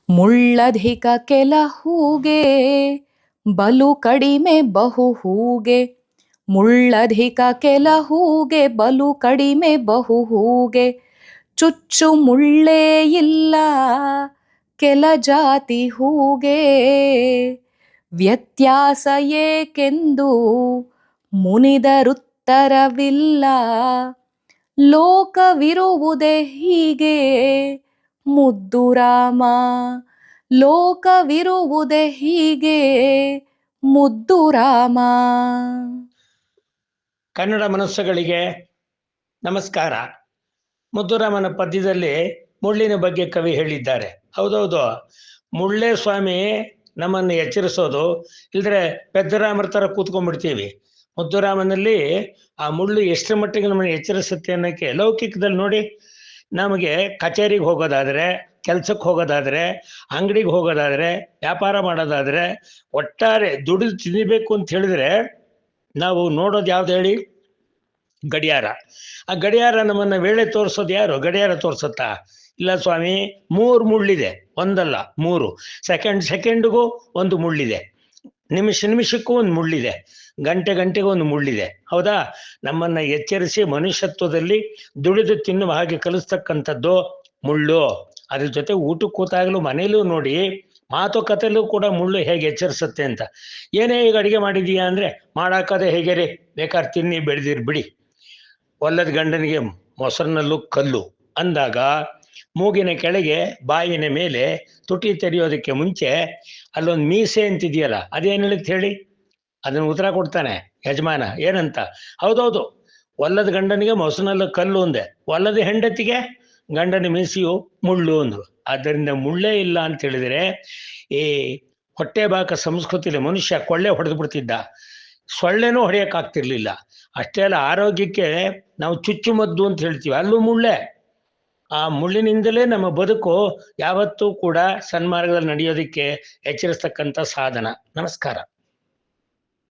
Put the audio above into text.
ಮುಳ್ಳಧಿಕ ಕೆಲ ಹೂಗೆ ಬಲು ಕಡಿಮೆ ಬಹು ಹೂಗೆ. ಮುಳ್ಳಧಿಕ ಕೆಲ ಹೂಗೆ ಬಲು ಕಡಿಮೆ ಬಹು ಹೂಗೆ. ಚುಚ್ಚು ಮುಳ್ಳೇ ಇಲ್ಲ ಕೆಲ ಜಾತಿ ಹೂಗೆ. ವ್ಯತ್ಯಾಸ ಏಕೆಂದು ಮುನಿದರುತ್ತರವಿಲ್ಲ. ಲೋಕವಿರುವುದೇ ಹೀಗೆ ಮುದ್ದು ರಾಮ. ಲೋಕವಿರುವುದೇ ಹೀಗೆ ಮುದ್ದು ರಾಮ. ಕನ್ನಡ ಮನಸ್ಸುಗಳಿಗೆ ನಮಸ್ಕಾರ. ಮುದ್ದುರಾಮನ ಪದ್ಯದಲ್ಲಿ ಮುಳ್ಳಿನ ಬಗ್ಗೆ ಕವಿ ಹೇಳಿದ್ದಾರೆ. ಹೌದೌದು, ಮುಳ್ಳೇ ಸ್ವಾಮಿ ನಮ್ಮನ್ನು ಎಚ್ಚರಿಸೋದು. ಇಲ್ದ್ರೆ ಪೆದ್ದರಾಮರ ಥರ ಕೂತ್ಕೊಂಡ್ಬಿಡ್ತೀವಿ. ಮುದ್ದುರಾಮನಲ್ಲಿ ಆ ಮುಳ್ಳು ಎಷ್ಟರ ಮಟ್ಟಿಗೆ ನಮ್ಮನ್ನು ಎಚ್ಚರಿಸುತ್ತೆ ಅನ್ನೋಕ್ಕೆ ಲೌಕಿಕದಲ್ಲಿ ನೋಡಿ, ನಮಗೆ ಕಚೇರಿಗೆ ಹೋಗೋದಾದರೆ, ಕೆಲ್ಸಕ್ಕೆ ಹೋಗೋದಾದರೆ, ಅಂಗಡಿಗೆ ಹೋಗೋದಾದರೆ, ವ್ಯಾಪಾರ ಮಾಡೋದಾದರೆ, ಒಟ್ಟಾರೆ ದುಡಿದು ತಿನ್ನಬೇಕು ಅಂತ ಹೇಳಿದ್ರೆ ನಾವು ನೋಡೋದು ಯಾವ್ದು ಹೇಳಿ? ಗಡಿಯಾರ. ಆ ಗಡಿಯಾರ ನಮ್ಮನ್ನ ವೇಳೆ ತೋರಿಸೋದು ಯಾರು? ಗಡಿಯಾರ ತೋರಿಸುತ್ತಾ? ಇಲ್ಲ ಸ್ವಾಮಿ, 3 ಮುಳ್ಳಿದೆ, ಒಂದಲ್ಲ 3. ಸೆಕೆಂಡ್ಗೂ ಒಂದು ಮುಳ್ಳಿದೆ, ನಿಮಿಷಕ್ಕೂ ಒಂದು ಮುಳ್ಳಿದೆ, ಗಂಟೆಗೂ ಒಂದು ಮುಳ್ಳಿದೆ. ಹೌದಾ? ನಮ್ಮನ್ನ ಎಚ್ಚರಿಸಿ ಮನುಷ್ಯತ್ವದಲ್ಲಿ ದುಡಿದು ತಿನ್ನುವ ಹಾಗೆ ಕಲಿಸ್ತಕ್ಕಂಥದ್ದು ಮುಳ್ಳು. ಅದ್ರ ಜೊತೆ ಊಟಕ್ಕೆ ಕೂತಾಗಲೂ ಮನೇಲೂ ನೋಡಿ, ಮಾತುಕತೆಯಲ್ಲೂ ಕೂಡ ಮುಳ್ಳು ಹೇಗೆ ಎಚ್ಚರಿಸುತ್ತೆ ಅಂತ. ಏನೇ ಈಗ ಅಡಿಗೆ ಮಾಡಿದೀಯಾ ಅಂದ್ರೆ, ಮಾಡಾಕದೆ ಹೇಗೆ ರೀ, ಬೇಕಾದ್ರೆ ತಿನ್ನಿ ಬೆಳೆದಿರ್ ಬಿಡಿ. ಒಲ್ಲದ ಗಂಡನಿಗೆ ಮೊಸರಿನಲ್ಲೂ ಕಲ್ಲು ಅಂದಾಗ ಮೂಗಿನ ಕೆಳಗೆ ಬಾಯಿನ ಮೇಲೆ ತುಟಿ ತೆರೆಯೋದಕ್ಕೆ ಮುಂಚೆ ಅಲ್ಲೊಂದು ಮೀಸೆ ಅಂತಿದೆಯಲ್ಲ, ಅದೇನು ಹೇಳುತ್ತೆ ಹೇಳಿ? ಅದನ್ನು ಉತ್ತರ ಕೊಡ್ತಾನೆ ಯಜಮಾನ. ಏನಂತ? ಹೌದೌದು, ಒಲ್ಲದ ಗಂಡನಿಗೆ ಮೊಸರಿನಲ್ಲೂ ಕಲ್ಲು ಅಂದೆ, ಒಲ್ಲದ ಹೆಂಡತಿಗೆ ಗಂಡನ ಮೀಸೆಯು ಮುಳ್ಳು ಅಂದ್ರು. ಆದ್ದರಿಂದ ಮುಳ್ಳೇ ಇಲ್ಲ ಅಂತ ಹೇಳಿದ್ರೆ, ಈ ಹೊಟ್ಟೆ ಬಾಕ ಸಂಸ್ಕೃತಿಯಲ್ಲಿ ಮನುಷ್ಯ ಕೊಳ್ಳೆ ಹೊಡೆದು ಬಿಡ್ತಿದ್ದ, ಸೊಳ್ಳೆನೂ ಹೊಡೆಯೋಕ್ಕಾಗ್ತಿರ್ಲಿಲ್ಲ. ಅಷ್ಟೇ ಅಲ್ಲ, ಆರೋಗ್ಯಕ್ಕೆ ನಾವು ಚುಚ್ಚುಮದ್ದು ಅಂತ ಹೇಳ್ತೀವಿ, ಅಲ್ಲೂ ಮುಳ್ಳೆ. ಆ ಮುಳ್ಳಿನಿಂದಲೇ ನಮ್ಮ ಬದುಕು ಯಾವತ್ತೂ ಕೂಡ ಸನ್ಮಾರ್ಗದಲ್ಲಿ ನಡೆಯೋದಕ್ಕೆ ಎಚ್ಚರಿಸ್ತಕ್ಕಂಥ ಸಾಧನ. ನಮಸ್ಕಾರ.